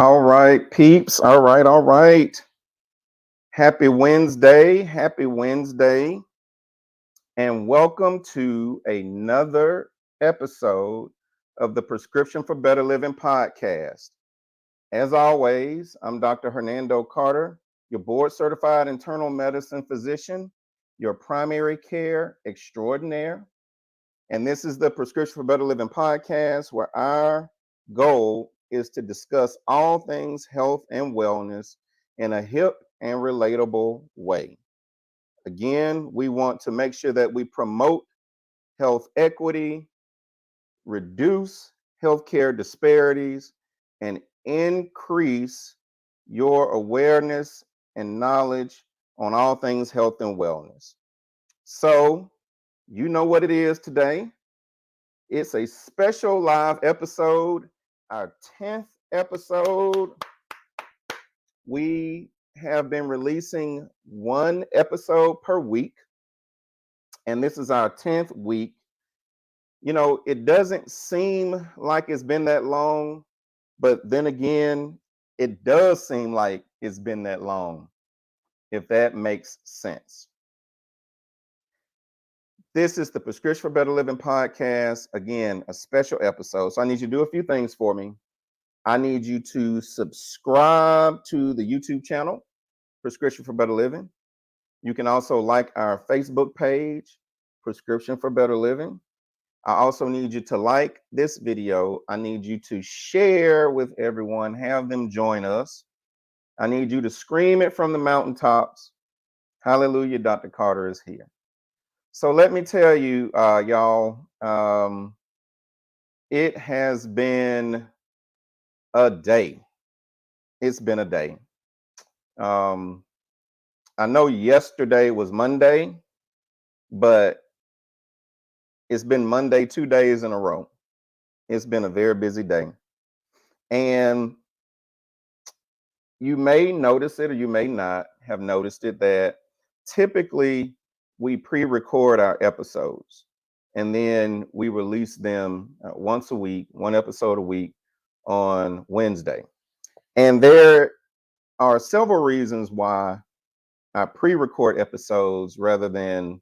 All right, peeps. All right, all right. Happy Wednesday. Happy Wednesday. And welcome to another episode of the Prescription for Better Living podcast. As always, I'm Dr. Hernando Carter, your board certified internal medicine physician, your primary care extraordinaire. And this is the Prescription for Better Living podcast, where our goal is to discuss all things health and wellness in a hip and relatable way. Again, we want to make sure that we promote health equity, reduce healthcare disparities, and increase your awareness and knowledge on all things health and wellness. So, you know what it is today. It's a special live episode, our 10th episode. We have been releasing one episode per week, and this is our 10th week. You know, it doesn't seem like it's been that long, but then again, it does seem like it's been that long, if that makes sense. This is the Prescription for Better Living podcast. Again, a special episode. So I need you to do a few things for me. I need you to subscribe to the YouTube channel, Prescription for Better Living. You can also like our Facebook page, Prescription for Better Living. I also need you to like this video. I need you to share with everyone, have them join us. I need you to scream it from the mountaintops. Hallelujah, Dr. Carter is here. So let me tell you, y'all, it has been a day. It's been a day. I know yesterday was Monday, but it's been Monday 2 days in a row. It's been a very busy day. And you may notice it or you may not have noticed it that typically we pre-record our episodes and then we release them once a week, one episode a week on Wednesday. And there are several reasons why I pre-record episodes rather than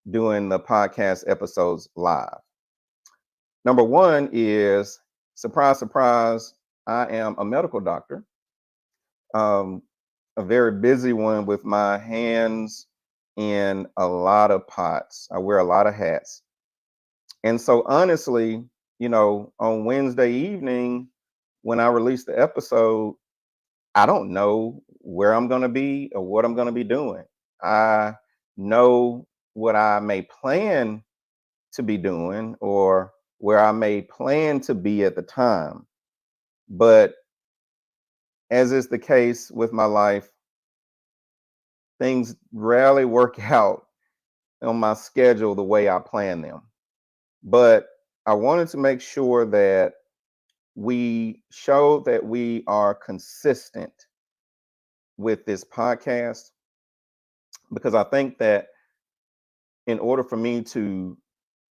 doing the podcast episodes live. Number one is, surprise, surprise, I am a medical doctor, um, a very busy one with my hands in a lot of pots. I wear a lot of hats. And so, honestly, you know, on Wednesday evening, when I release the episode, I don't know where I'm going to be or what I'm going to be doing. I know what I may plan to be doing or where I may plan to be at the time. But as is the case with my life, things rarely work out on my schedule the way I plan them. But I wanted to make sure that we show that we are consistent with this podcast because I think that in order for me to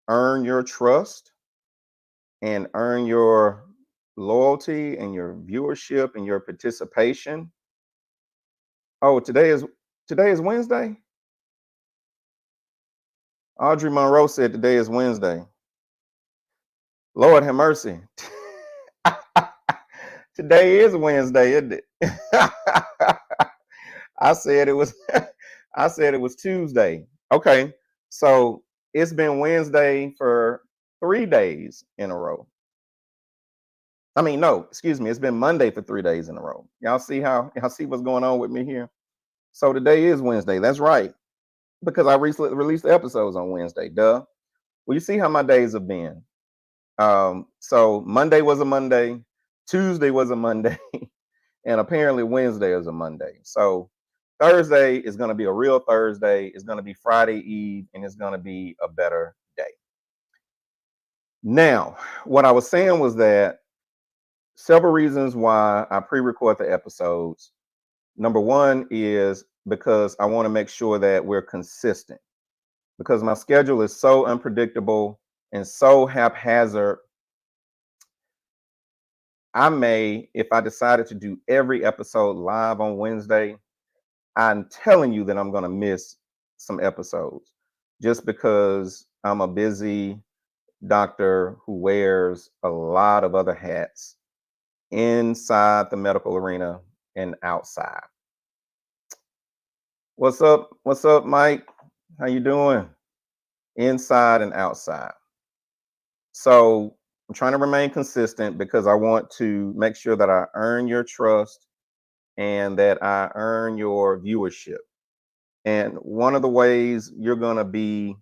earn your trust and earn your loyalty and your viewership and your participation. Oh, today is Wednesday. Audrey Monroe said today is Wednesday. Lord have mercy. Today is Wednesday, isn't it? I said it was I said it was Tuesday. Okay. So it's been Wednesday for 3 days in a row. I mean, no, excuse me. It's been Monday for 3 days in a row. Y'all see what's going on with me here? So today is Wednesday. That's right. Because I recently released the episodes on Wednesday. Duh. Well, you see how my days have been. So Monday was a Monday, Tuesday was a Monday, and apparently Wednesday is a Monday. So Thursday is going to be a real Thursday. It's going to be Friday Eve, and it's going to be a better day. Now, what I was saying was that several reasons why I pre-record the episodes. Number one is because I want to make sure that we're consistent because my schedule is so unpredictable and so haphazard. I may, if I decided to do every episode live on Wednesday, I'm telling you that I'm going to miss some episodes just because I'm a busy doctor who wears a lot of other hats inside the medical arena and outside. What's up? What's up, Mike? How you doing? Inside and outside. So I'm trying to remain consistent because I want to make sure that I earn your trust and that I earn your viewership. And one of the ways you're going to be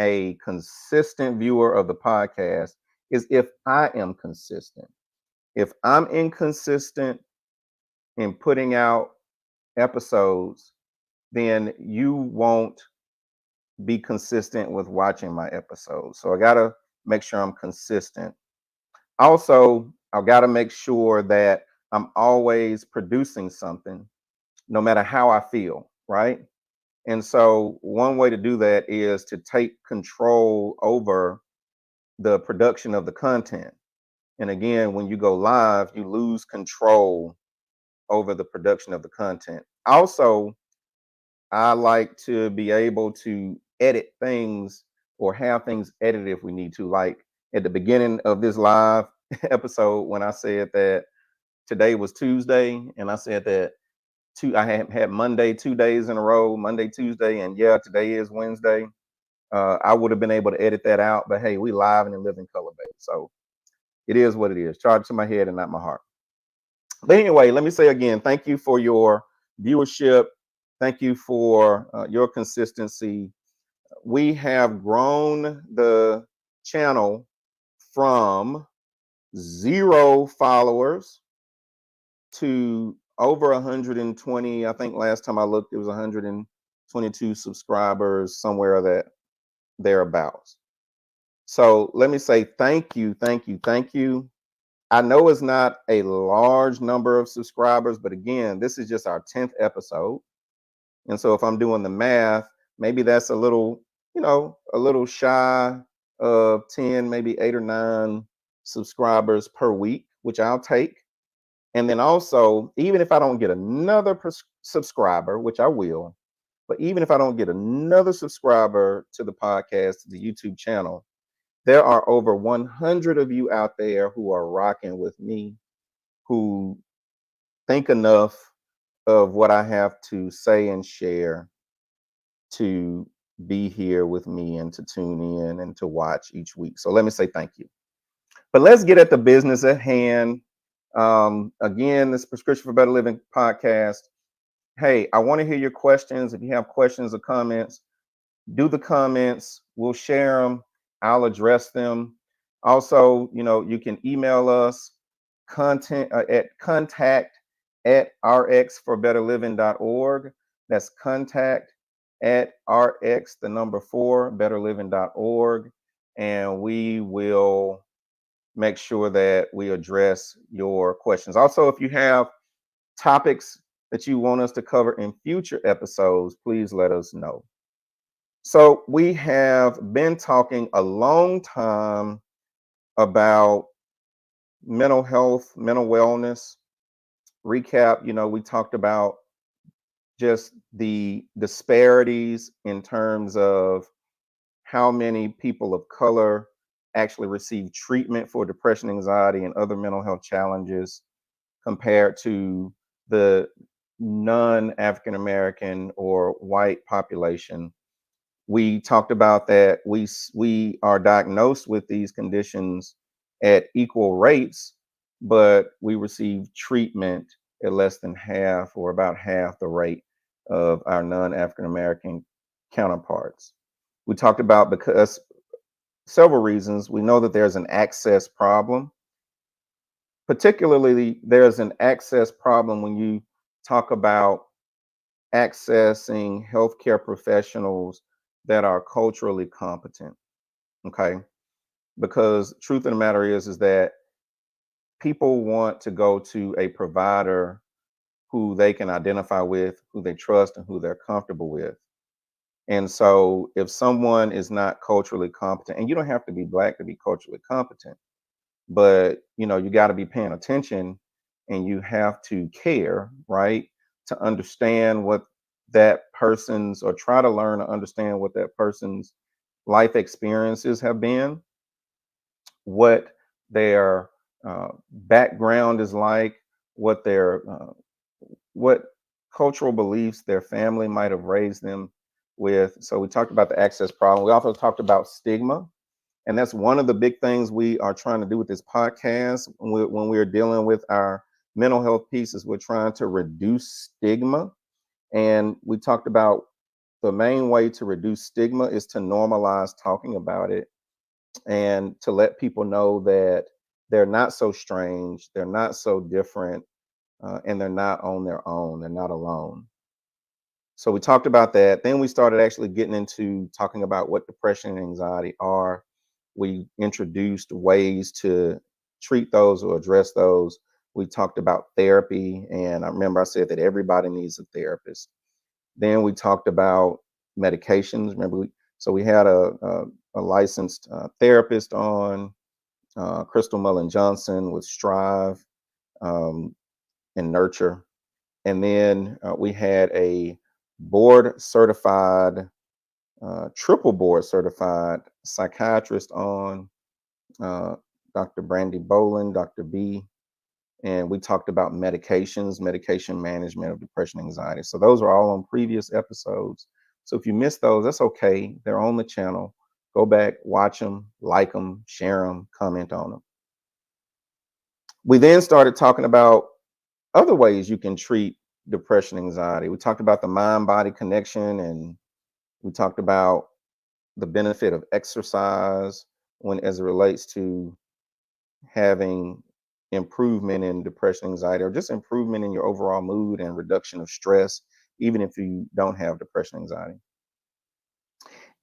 a consistent viewer of the podcast is if I am consistent. If I'm inconsistent in putting out episodes, then you won't be consistent with watching my episodes. So I got to make sure I'm consistent. Also, I've got to make sure that I'm always producing something, no matter how I feel, right? And so, one way to do that is to take control over the production of the content. And again, when you go live, you lose control over the production of the content. Also, I like to be able to edit things or have things edited if we need to. Like at the beginning of this live episode, when I said that today was Tuesday, and I said that I had Monday 2 days in a row, Monday, Tuesday, and yeah, today is Wednesday. I would have been able to edit that out, but hey, we live and live in color, baby. So it is what it is. Charge to my head and not my heart. But anyway, let me say again, thank you for your viewership. Thank you for your consistency. We have grown the channel from 0 followers to over 120. I think last time I looked, it was 122 subscribers, somewhere that thereabouts. So let me say thank you, thank you, thank you. I know it's not a large number of subscribers, but again, this is just our 10th episode. And so if I'm doing the math, maybe that's a little, a little shy of 10, maybe 8 or 9 subscribers per week, which I'll take. And then also, even if I don't get another subscriber, which I will, but even if I don't get another subscriber to the podcast, to the YouTube channel, there are over 100 of you out there who are rocking with me, who think enough of what I have to say and share to be here with me and to tune in and to watch each week. So let me say thank you. But let's get at the business at hand. Again, this Prescription for Better Living podcast. Hey, I want to hear your questions. If you have questions or comments, do the comments. We'll share them. I'll address them. Also, you can email us at contact@rxforbetterliving.org. That's contact@rx, the number 4, betterliving.org. And we will make sure that we address your questions. Also, if you have topics that you want us to cover in future episodes, please let us know. So we have been talking a long time about mental health, mental wellness. Recap, we talked about just the disparities in terms of how many people of color actually receive treatment for depression, anxiety, and other mental health challenges compared to the non-African American or white population. We talked about that we are diagnosed with these conditions at equal rates, but we receive treatment at less than half or about half the rate of our non-African American counterparts. We talked about because several reasons. We know that there's an access problem. Particularly, there's an access problem when you talk about accessing healthcare professionals that are culturally competent. Okay. Because truth of the matter is that people want to go to a provider who they can identify with, who they trust, and who they're comfortable with. And so if someone is not culturally competent, and you don't have to be Black to be culturally competent, but you got to be paying attention, and you have to care, right? To understand what that person's, or try to learn to understand what that person's life experiences have been, what their background is like, what their what cultural beliefs their family might have raised them with. So we talked about the access problem. We also talked about stigma, and that's one of the big things we are trying to do with this podcast when we're dealing with our mental health pieces. We're trying to reduce stigma, and we talked about the main way to reduce stigma is to normalize talking about it, and to let people know that they're not so strange, they're not so different, and they're not on their own, they're not alone. So we talked about that. Then we started actually getting into talking about what depression and anxiety are. We introduced ways to treat those or address those. We talked about therapy, and I remember I said that everybody needs a therapist. Then we talked about medications. Remember, so we had a licensed therapist on, Crystal Mullen Johnson with Strive, um, and Nurture. And then we had a board certified, triple board certified psychiatrist on, uh, Dr. Brandy Boland, Dr. B. And we talked about medications, medication management of depression, anxiety. So those are all on previous episodes. So if you missed those, that's okay. They're on the channel. Go back, watch them, like them, share them, comment on them. We then started talking about other ways you can treat depression, anxiety. We talked about the mind body connection, and we talked about the benefit of exercise when, as it relates to having improvement in depression, anxiety, or just improvement in your overall mood and reduction of stress, even if you don't have depression, anxiety.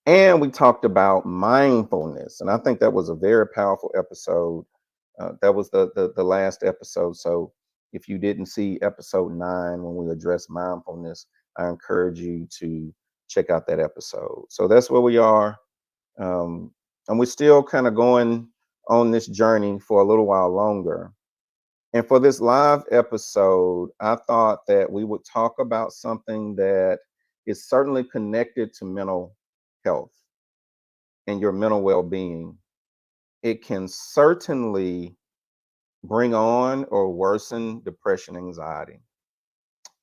And we talked about mindfulness, and I think that was a very powerful episode. That was the last episode. So if you didn't see episode 9 when we addressed mindfulness, I encourage you to check out that episode. So that's where we are, um, and we're still kind of going on this journey for a little while longer. And for this live episode, I thought that we would talk about something that is certainly connected to mental health and your mental well-being. It can certainly bring on or worsen depression, anxiety,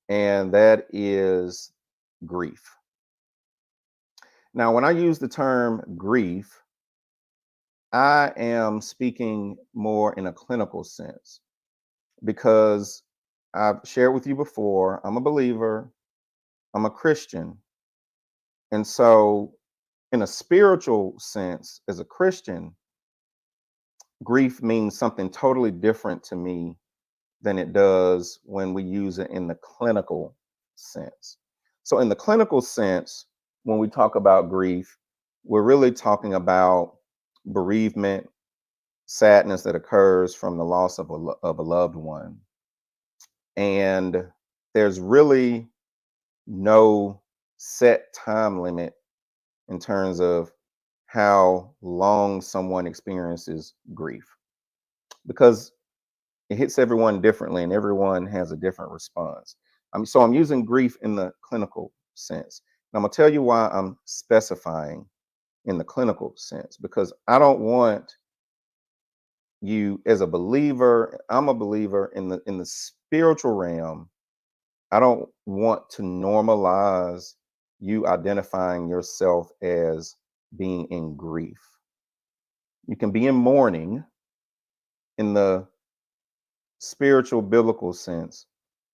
and that is grief. Now, when I use the term grief, I am speaking more in a clinical sense, because I've shared with you before, I'm a believer, I'm a Christian. And so, in a spiritual sense, as a Christian, grief means something totally different to me than it does when we use it in the clinical sense. So, in the clinical sense, when we talk about grief, we're really talking about bereavement, sadness that occurs from the loss of of a loved one. And there's really no set time limit in terms of how long someone experiences grief, because it hits everyone differently and everyone has a different response. So I'm using grief in the clinical sense. And I'm gonna tell you why I'm specifying in the clinical sense, because I don't want you, as a believer, I'm a believer in the spiritual realm. I don't want to normalize you identifying yourself as being in grief. You can be in mourning in the spiritual biblical sense.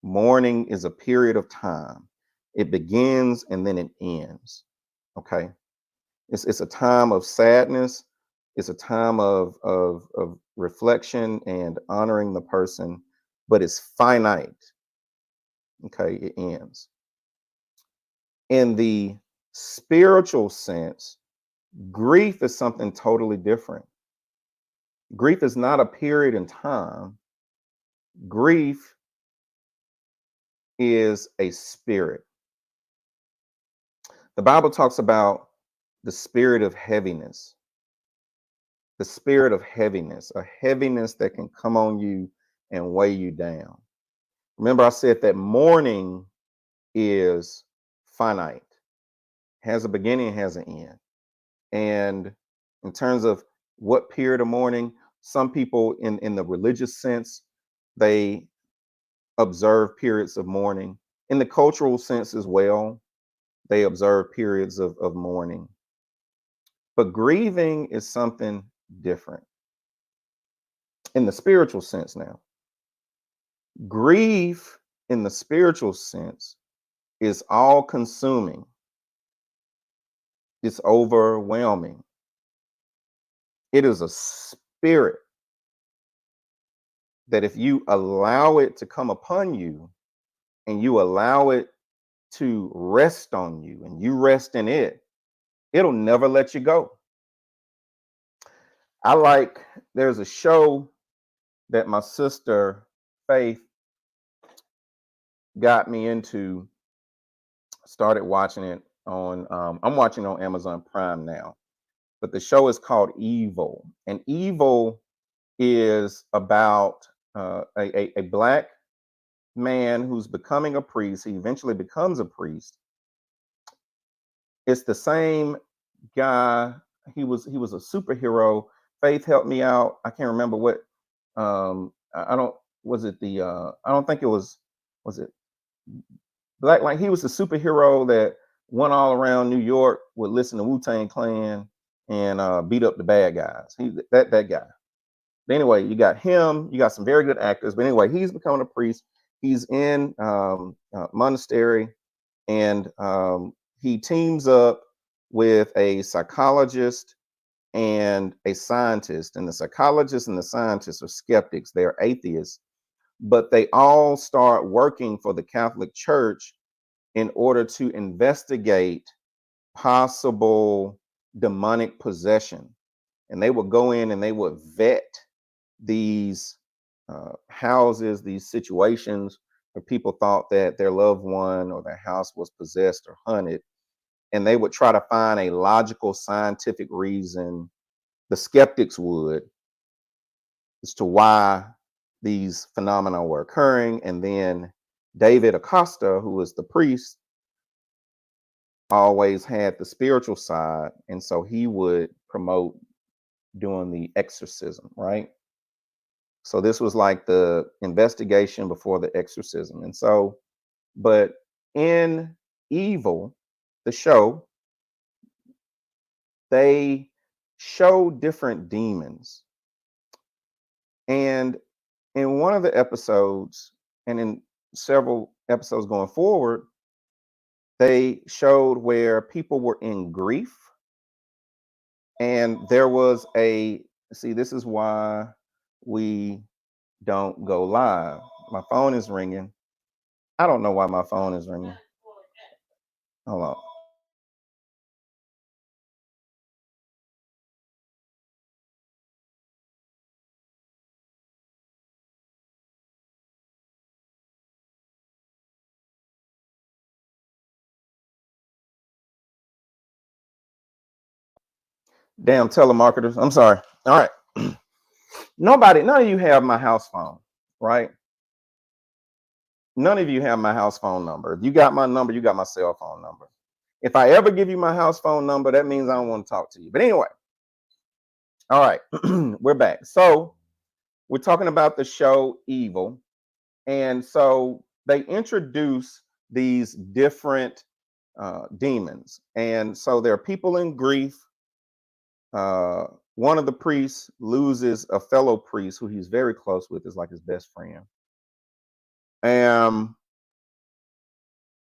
Mourning is a period of time. It begins and then it ends. Okay. It's a time of sadness. It's a time of reflection and honoring the person, but it's finite. Okay, it ends. In the spiritual sense, grief is something totally different. Grief is not a period in time. Grief is a spirit. The Bible talks about the spirit of heaviness. the spirit of heaviness, a heaviness that can come on you and weigh you down. Remember, I said that mourning is finite, has a beginning, has an end. And in terms of what period of mourning, some people in the religious sense, they observe periods of mourning. In the cultural sense as well, they observe periods of mourning. But grieving is something different. In the spiritual sense now, grief in the spiritual sense is all consuming. It's overwhelming. It is a spirit that if you allow it to come upon you and you allow it to rest on you and you rest in it, it'll never let you go. There's a show that my sister Faith got me into, started watching it on, I'm watching on Amazon Prime now, but the show is called Evil. And Evil is about a black man who's becoming a priest. He eventually becomes a priest. It's the same guy. He was a superhero. Faith helped me out. I can't remember what. I don't. Was it the? I don't think it was. Was it Black Light? He was a superhero that went all around New York, would listen to Wu-Tang Clan and beat up the bad guys. That guy. But anyway, you got him. You got some very good actors. But anyway, he's becoming a priest. He's in monastery, and he teams up with a psychologist and a scientist. And the psychologist and the scientist are skeptics. They're atheists, but they all start working for the Catholic Church in order to investigate possible demonic possession. And they would go in and they would vet these houses, these situations where people thought that their loved one or their house was possessed or haunted. And they would try to find a logical, scientific reason, the skeptics would, as to why these phenomena were occurring. And then David Acosta, who was the priest, always had the spiritual side. And so he would promote doing the exorcism, right? So this was like the investigation before the exorcism. And so, but in Evil, the show, they show different demons. And in one of the episodes, and in several episodes going forward, they showed where people were in grief. And there was see, this is why we don't go live. My phone is ringing. I don't know why my phone is ringing. Hold on. Damn telemarketers. I'm sorry. All right. None of you have my house phone, right? None of you have my house phone number. If you got my number, you got my cell phone number. If I ever give you my house phone number, that means I don't want to talk to you. But anyway, all right, we're back. So we're talking about the show Evil. And so they introduce these different demons. And so there are people in grief. One of the priests loses a fellow priest who he's very close with, is like his best friend. And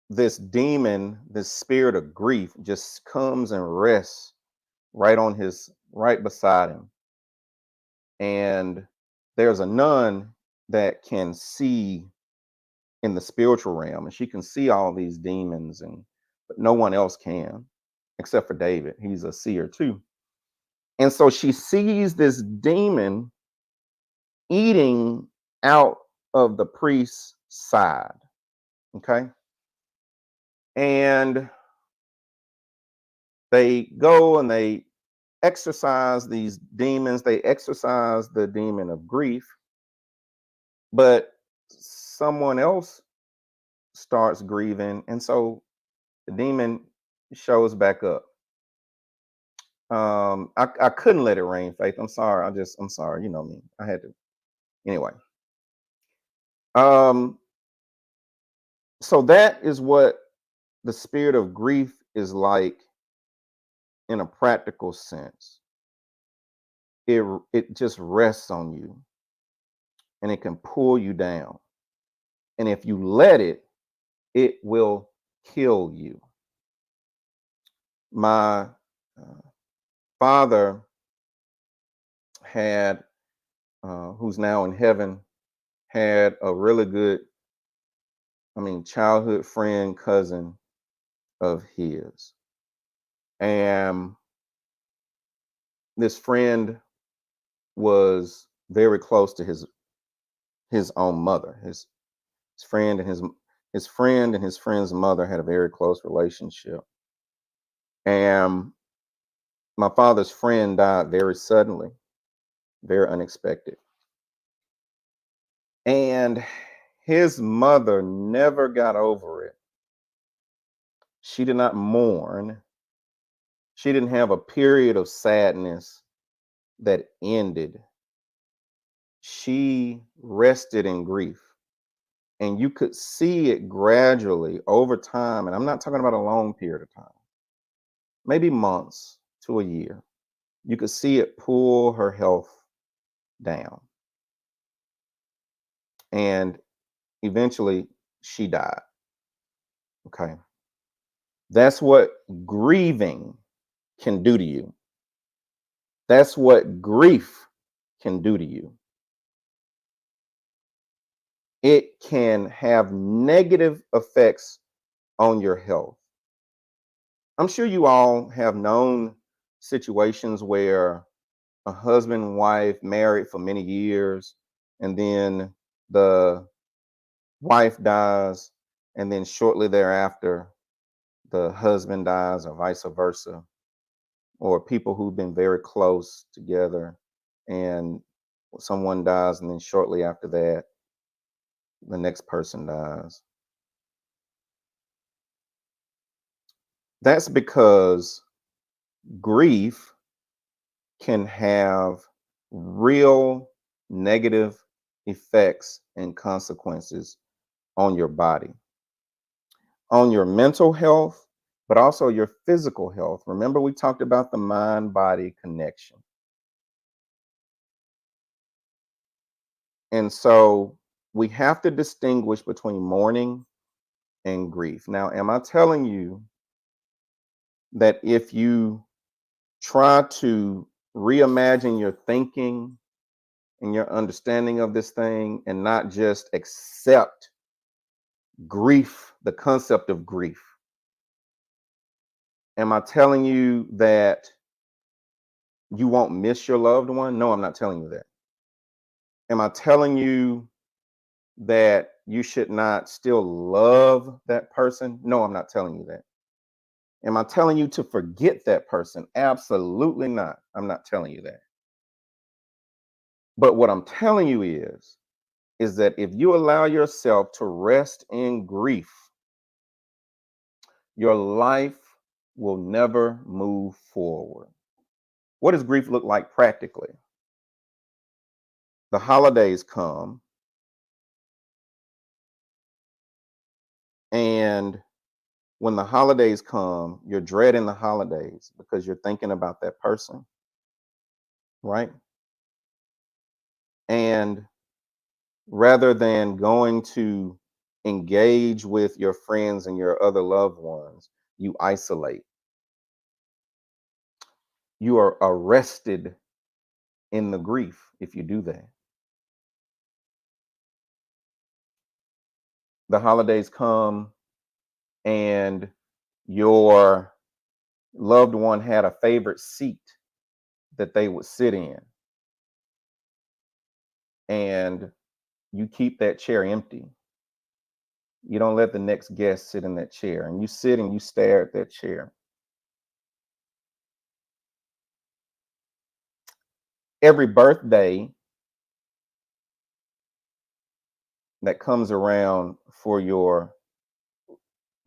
this demon, this spirit of grief, just comes and rests right beside him. And there's a nun that can see in the spiritual realm, and she can see all these demons, but no one else can except for David. He's a seer too. And so she sees this demon eating out of the priest's side. Okay. And they go and they exorcise these demons. They exorcise the demon of grief, but someone else starts grieving, and so the demon shows back up. I couldn't let it rain, Faith. I'm sorry. I'm sorry. You know me. I had to. Anyway. Um, so that is what the spirit of grief is like in a practical sense. It just rests on you and it can pull you down. And if you let it, it will kill you. My father had, who's now in heaven, had a really good, childhood friend, cousin of his. And this friend was very close to his own mother. His friend and his friend and his friend's mother had a very close relationship. And my father's friend died very suddenly, very unexpected. And his mother never got over it. She did not mourn. She didn't have a period of sadness that ended. She rested in grief. And you could see it gradually over time. And I'm not talking about a long period of time, maybe months to a year. You could see it pull her health down. And eventually she died. Okay. That's what grieving can do to you. That's what grief can do to you. It can have negative effects on your health. I'm sure you all have known situations where a husband and wife married for many years, and then the wife dies, and then shortly thereafter, the husband dies, or vice versa, or people who've been very close together, and someone dies, and then shortly after that, the next person dies. That's because grief can have real negative effects and consequences on your body, on your mental health, but also your physical health. Remember, we talked about the mind body connection. And so we have to distinguish between mourning and grief. Now, am I telling you that if you try to reimagine your thinking and your understanding of this thing and not just accept grief, the concept of grief, am I telling you that you won't miss your loved one? No, I'm not telling you that. Am I telling you that you should not still love that person? No, I'm not telling you that. Am I telling you to forget that person? Absolutely not. I'm not telling you that. But what I'm telling you is that if you allow yourself to rest in grief, your life will never move forward. What does grief look like practically? The holidays come, and when the holidays come, you're dreading the holidays because you're thinking about that person, right? And rather than going to engage with your friends and your other loved ones, you isolate. You are arrested in the grief if you do that. The holidays come and your loved one had a favorite seat that they would sit in, and you keep that chair empty. You don't let the next guest sit in that chair, and you sit and you stare at that chair. Every birthday that comes around for your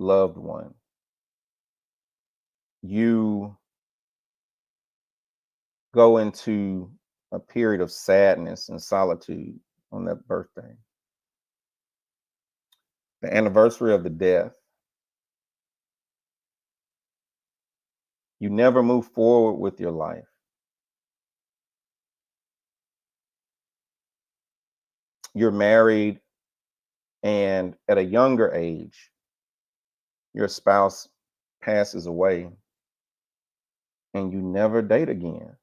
loved one, you go into a period of sadness and solitude on that birthday. The anniversary of the death, you never move forward with your life. You're married, and at a younger age, your spouse passes away, and you never date again.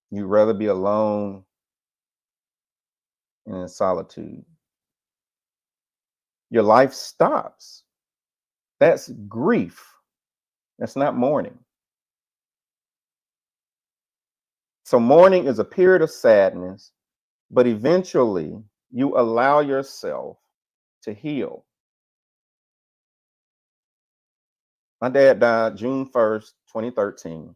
You'd rather be alone and in solitude. Your life stops. That's grief. That's not mourning. So, mourning is a period of sadness, but eventually you allow yourself to heal. My dad died June 1st, 2013.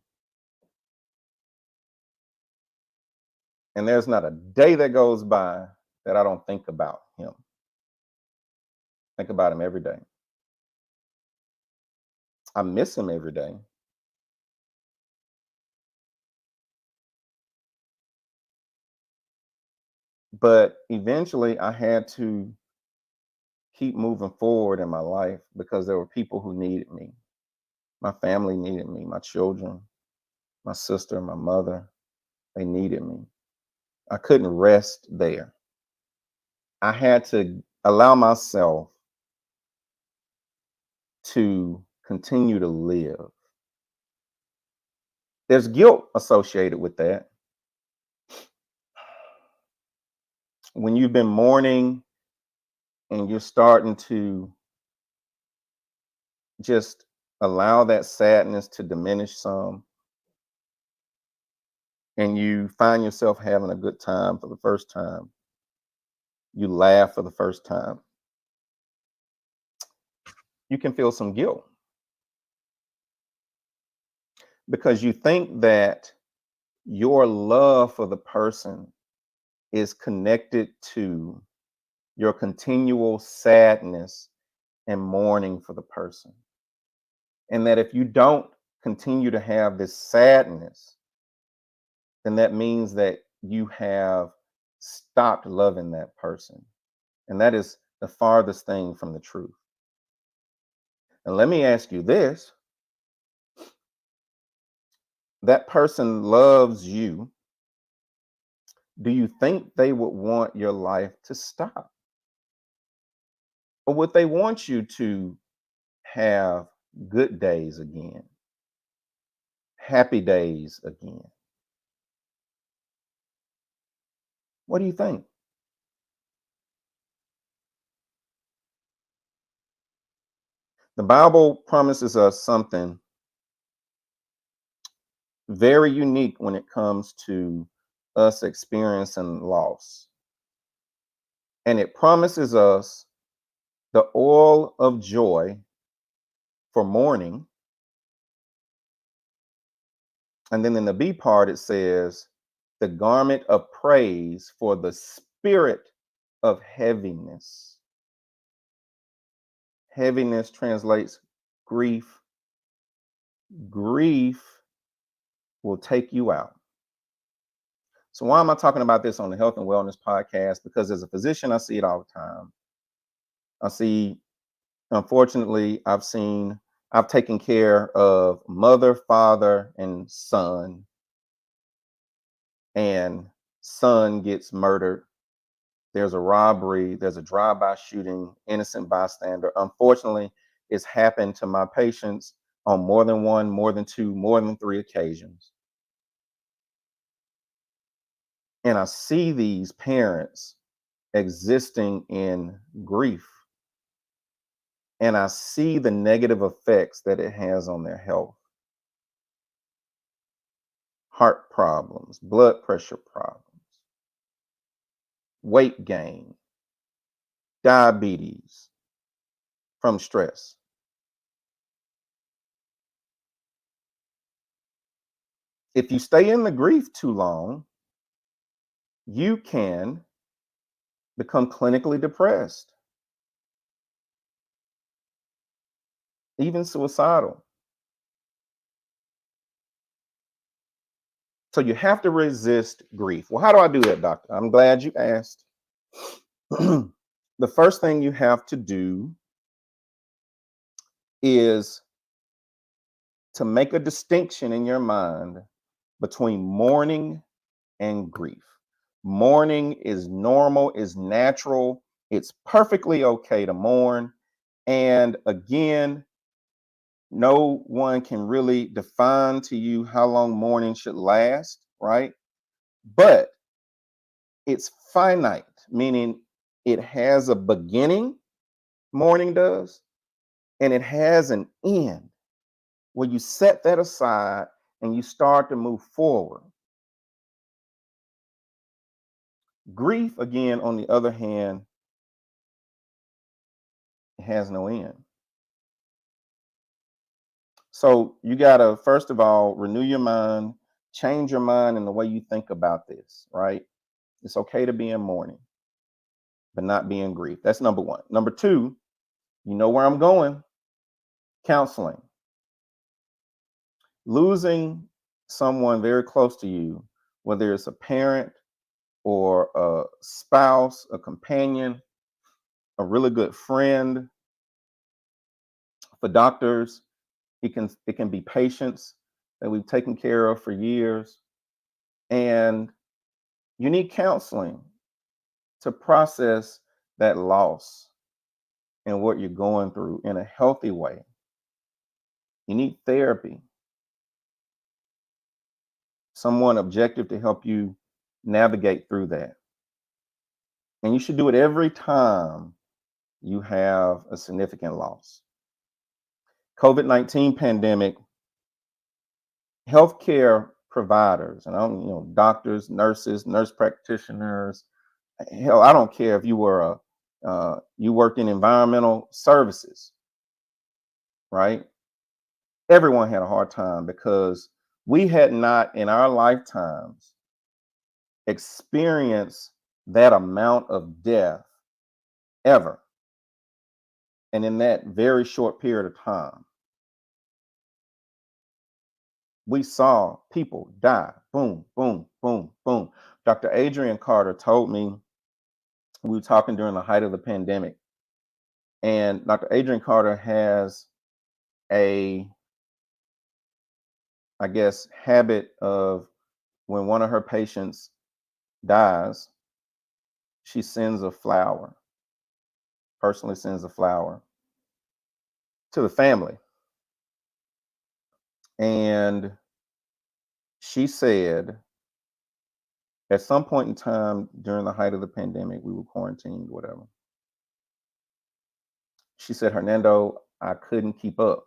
And there's not a day that goes by that I don't think about him. Think about him every day. I miss him every day. But eventually I had to keep moving forward in my life because there were people who needed me. My family needed me, my children, my sister, my mother, they needed me. I couldn't rest there. I had to allow myself to continue to live. There's guilt associated with that. When you've been mourning and you're starting to just allow that sadness to diminish some, and you find yourself having a good time for the first time, you laugh for the first time, you can feel some guilt because you think that your love for the person is connected to your continual sadness and mourning for the person. And that if you don't continue to have this sadness, then that means that you have stopped loving that person. And that is the farthest thing from the truth. And let me ask you this, that person loves you. Do you think they would want your life to stop? Or would they want you to have good days again, happy days again? What do you think? The Bible promises us something very unique when it comes to us experiencing loss. And it promises us the oil of joy for mourning. And then in the B part, it says the garment of praise for the spirit of heaviness. Heaviness translates grief. Grief will take you out. So why am I talking about this on the Health and Wellness Podcast? Because as a physician, I see it all the time. I see, unfortunately, I've taken care of mother, father, and son, and son gets murdered. There's a robbery, there's a drive-by shooting, innocent bystander. Unfortunately, it's happened to my patients on more than one, more than two, more than three occasions. And I see these parents existing in grief. And I see the negative effects that it has on their health. Heart problems, blood pressure problems, weight gain, diabetes from stress. If you stay in the grief too long, you can become clinically depressed, even suicidal. So you have to resist grief. Well, how do I do that, doctor? I'm glad you asked. The first thing you have to do is to make a distinction in your mind between mourning and grief. Mourning is normal, is natural. It's perfectly okay to mourn. And again, no one can really define to you how long mourning should last, right? But it's finite, meaning it has a beginning, mourning does, and it has an end where you set that aside and you start to move forward. Grief, again, on the other hand, has no end. So you got to, first of all, renew your mind, change your mind in the way you think about this, right? It's okay to be in mourning, but not be in grief. That's number one. Number two, you know where I'm going, counseling. Losing someone very close to you, whether it's a parent or a spouse, a companion, a really good friend, for doctors, it can be patients that we've taken care of for years. And you need counseling to process that loss and what you're going through in a healthy way. You need therapy, someone objective to help you navigate through that. And you should do it every time you have a significant loss. COVID-19 pandemic, healthcare providers, and I don't, doctors, nurses, nurse practitioners, hell, I don't care if you were you worked in environmental services, right? Everyone had a hard time because we had not in our lifetimes experienced that amount of death ever, and in that very short period of time. We saw people die. Boom, boom, boom, boom. Dr. Adrian Carter told me, we were talking during the height of the pandemic, and Dr. Adrian Carter has a, I guess, habit of when one of her patients dies, she sends a flower, personally sends a flower to the family. And she said, at some point in time during the height of the pandemic, we were quarantined, whatever. She said, Hernando, I couldn't keep up.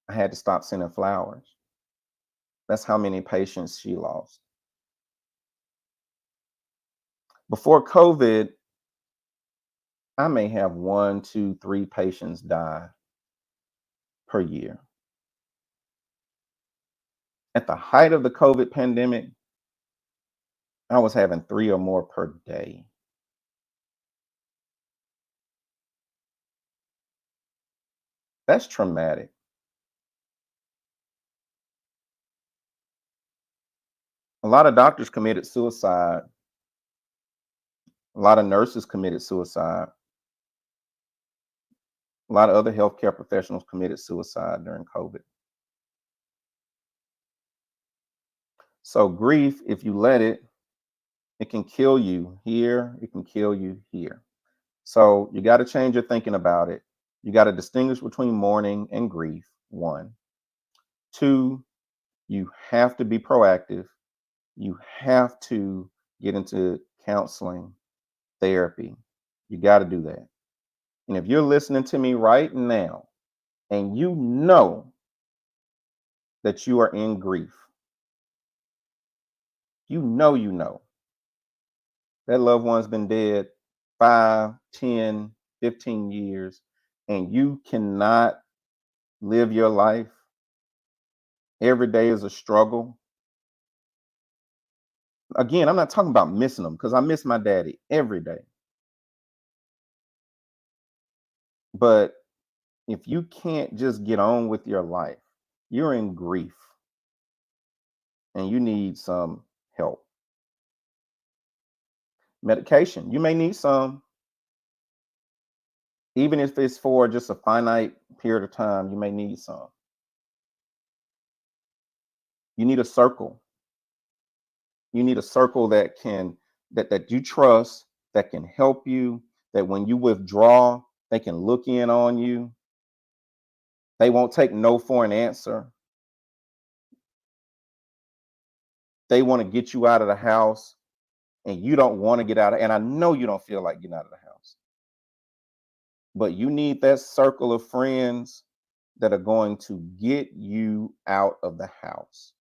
I had to stop sending flowers. That's how many patients she lost. Before COVID, I may have 1, 2, 3 patients die per year. At the height of the COVID pandemic, I was having 3 or more per day. That's traumatic. A lot of doctors committed suicide. A lot of nurses committed suicide. A lot of other healthcare professionals committed suicide during COVID. So grief, if you let it, it can kill you here, it can kill you here. So you got to change your thinking about it. You got to distinguish between mourning and grief, one. Two, you have to be proactive. You have to get into counseling, therapy. You got to do that. And if you're listening to me right now and you know that you are in grief, you know that loved one's been dead 5, 10, 15 years, and you cannot live your life, Every day is a struggle. Again, I'm not talking about missing them because I miss my daddy every day. But if you can't just get on with your life, you're in grief and you need some help. Medication, you may need some, even if it's for just a finite period of time, you may need some. You need a circle. You need a circle that you trust, that can help you, that when you withdraw, they can look in on you. They won't take no for an answer. They want to get you out of the house and you don't want to get out of, and I know you don't feel like getting out of the house. But you need that circle of friends that are going to get you out of the house.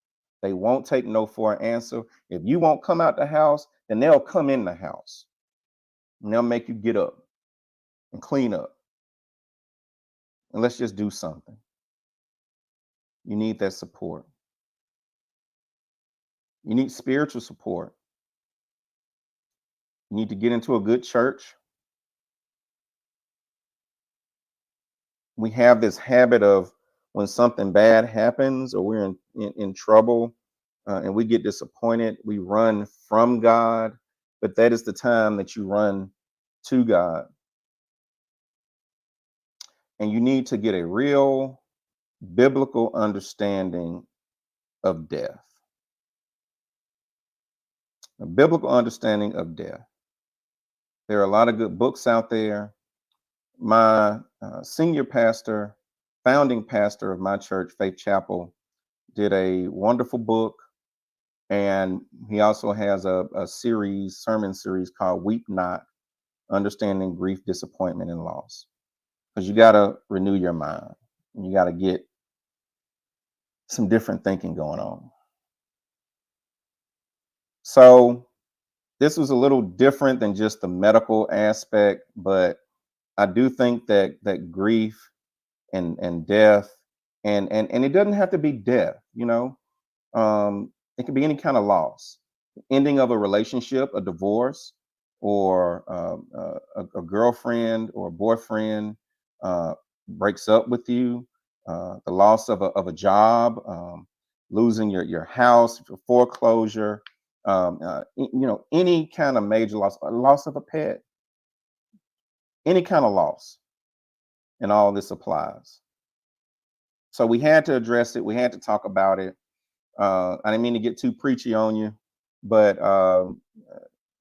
They won't take no for an answer. If you won't come out the house, then they'll come in the house and they'll make you get up and clean up. And let's just do something. You need that support. You need spiritual support. You need to get into a good church. We have this habit of when something bad happens or we're in trouble and we get disappointed, we run from God. But that is the time that you run to God. And you need to get a real biblical understanding of death. A biblical understanding of death. There are a lot of good books out there. My senior pastor, founding pastor of my church, Faith Chapel, did a wonderful book. And he also has a sermon series called Weep Not, Understanding Grief, Disappointment, and Loss. Because you got to renew your mind. You got to get some different thinking going on. So this was a little different than just the medical aspect, but I do think that grief and death and it doesn't have to be death, it can be any kind of loss, ending of a relationship, a divorce, or a girlfriend or a boyfriend breaks up with you, the loss of a job, losing your house, foreclosure, any kind of major loss, a loss of a pet, any kind of loss, and all this applies. So we had to address it. We had to talk about it. I didn't mean to get too preachy on you, but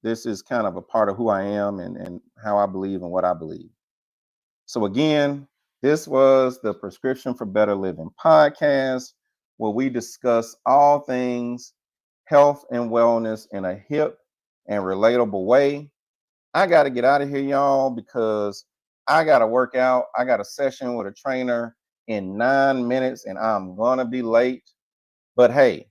this is kind of a part of who I am and how I believe and what I believe. So again, this was the Prescription for Better Living podcast, where we discuss all things health and wellness in a hip and relatable way. I got to get out of here, y'all, because I got to work out. I got a session with a trainer in 9 minutes and I'm going to be late. But hey,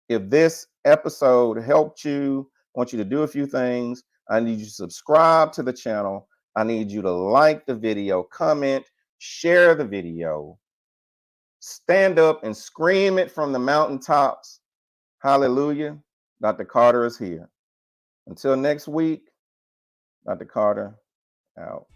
if this episode helped you, I want you to do a few things. I need you to subscribe to the channel. I need you to like the video, comment, share the video, stand up and scream it from the mountaintops. Hallelujah. Dr. Carter is here. Until next week, Dr. Carter out.